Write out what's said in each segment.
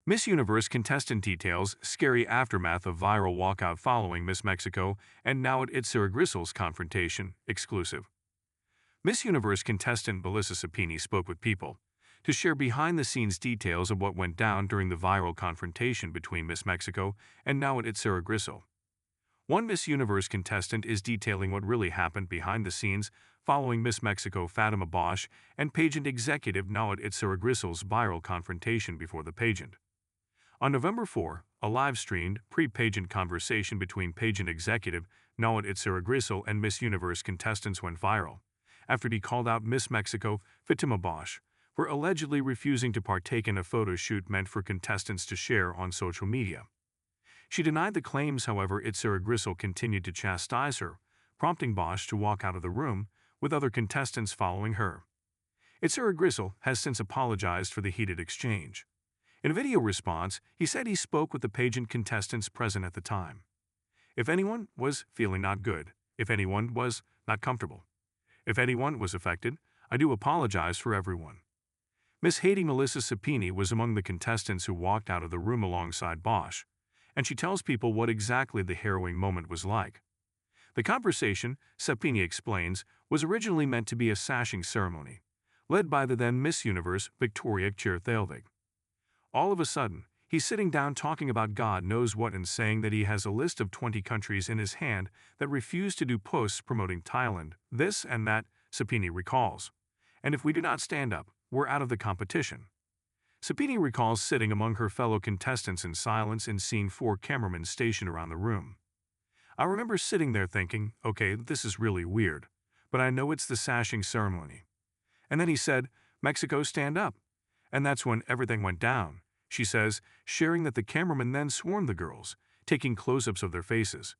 Miss Universe contestant details scary aftermath of viral walkout following Miss Mexico and Nawat Itsaragrisil's confrontation, exclusive. Miss Universe contestant Melissa Sapini spoke with People to share behind-the-scenes details of what went down during the viral confrontation between Miss Mexico and Nawat Itsaragrisil. One Miss Universe contestant is detailing what really happened behind the scenes following Miss Mexico Fatima Bosch and pageant executive Nawat Itsaragrisil's viral confrontation before the pageant. On November 4, a live-streamed, pre-pageant conversation between pageant executive Nawat Itsaragrisil and Miss Universe contestants went viral, after he called out Miss Mexico Fatima Bosch for allegedly refusing to partake in a photo shoot meant for contestants to share on social media. She denied the claims, however. Itsaragrisil continued to chastise her, prompting Bosch to walk out of the room, with other contestants following her. Itsaragrisil has since apologized for the heated exchange. In a video response, he said he spoke with the pageant contestants present at the time. If anyone was feeling not good, if anyone was not comfortable, if anyone was affected, I do apologize for everyone. Miss Haiti Melissa Sapini was among the contestants who walked out of the room alongside Bosch, and she tells People what exactly the harrowing moment was like. The conversation, Sapini explains, was originally meant to be a sashing ceremony, led by the then Miss Universe Victoria Thelvig. All of a sudden, he's sitting down talking about God knows what and saying that he has a list of 20 countries in his hand that refuse to do posts promoting Thailand, this and that, Sapini recalls. And if we do not stand up, we're out of the competition. Sapini recalls sitting among her fellow contestants in silence and seeing 4 cameramen stationed around the room. I remember sitting there thinking, okay, this is really weird, but I know it's the sashing ceremony. And then he said, Mexico, stand up. And that's when everything went down, she says, sharing that the cameraman then swarmed the girls, taking close-ups of their faces.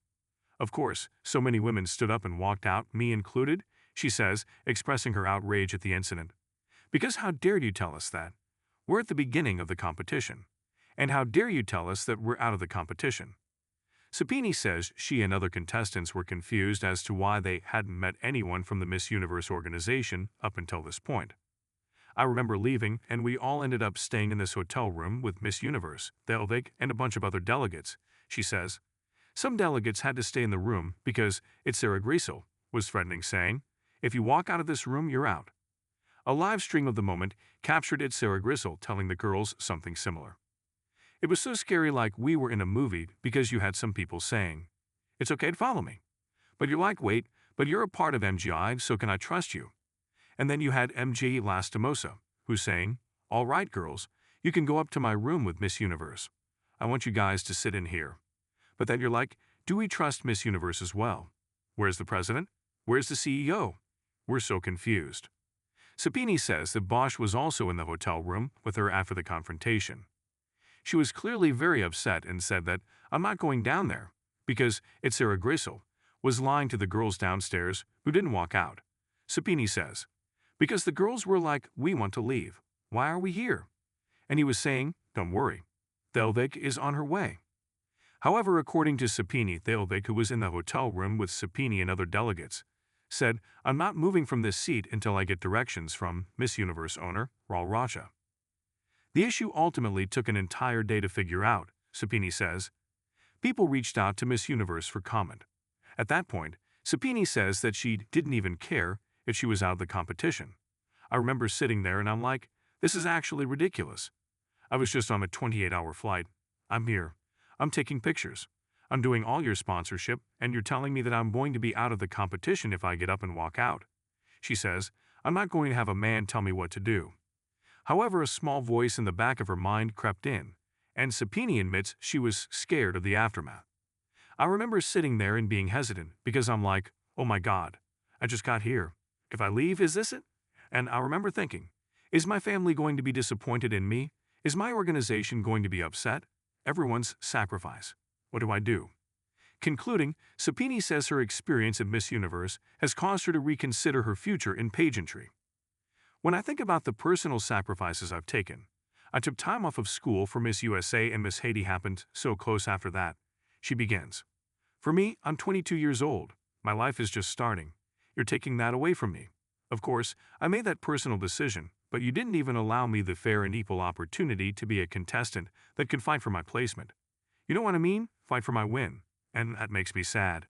Of course, so many women stood up and walked out, me included, she says, expressing her outrage at the incident. Because how dare you tell us that? We're at the beginning of the competition. And how dare you tell us that we're out of the competition? Sapini says she and other contestants were confused as to why they hadn't met anyone from the Miss Universe organization up until this point. I remember leaving, and we all ended up staying in this hotel room with Miss Universe, Thelvig, and a bunch of other delegates, she says. Some delegates had to stay in the room because Itsaragrisil was threatening, saying, if you walk out of this room, you're out. A live stream of the moment captured Itsaragrisil telling the girls something similar. It was so scary, like we were in a movie, because you had some people saying, it's okay to follow me. But you're like, wait, but you're a part of MGI, so can I trust you? And then you had MG Lastimosa, who's saying, all right, girls, you can go up to my room with Miss Universe. I want you guys to sit in here. But then you're like, do we trust Miss Universe as well? Where's the president? Where's the CEO? We're so confused. Sapini says that Bosch was also in the hotel room with her after the confrontation. She was clearly very upset and said that, I'm not going down there, because Itsaragrisil was lying to the girls downstairs who didn't walk out. Sapini says, because the girls were like, we want to leave. Why are we here? And he was saying, don't worry, Thelvig is on her way. However, according to Sapini, Thelvig, who was in the hotel room with Sapini and other delegates, said, I'm not moving from this seat until I get directions from Miss Universe owner, Raul Racha. The issue ultimately took an entire day to figure out, Sapini says. People reached out to Miss Universe for comment. At that point, Sapini says that she didn't even care if she was out of the competition. I remember sitting there and I'm like, this is actually ridiculous. I was just on a 28-hour flight. I'm here. I'm taking pictures. I'm doing all your sponsorship, and you're telling me that I'm going to be out of the competition if I get up and walk out. She says, I'm not going to have a man tell me what to do. However, a small voice in the back of her mind crept in, and Sapini admits she was scared of the aftermath. I remember sitting there and being hesitant because I'm like, oh my God, I just got here. If I leave, is this it? And I remember thinking, is my family going to be disappointed in me? Is my organization going to be upset? Everyone's sacrifice. What do I do? Concluding, Sapini says her experience at Miss Universe has caused her to reconsider her future in pageantry. When I think about the personal sacrifices I've taken, I took time off of school for Miss USA and Miss Haiti happened so close after that. She begins. For me, I'm 22 years old. My life is just starting. You're taking that away from me. Of course, I made that personal decision, but you didn't even allow me the fair and equal opportunity to be a contestant that could fight for my placement. You know what I mean? Fight for my win. And that makes me sad.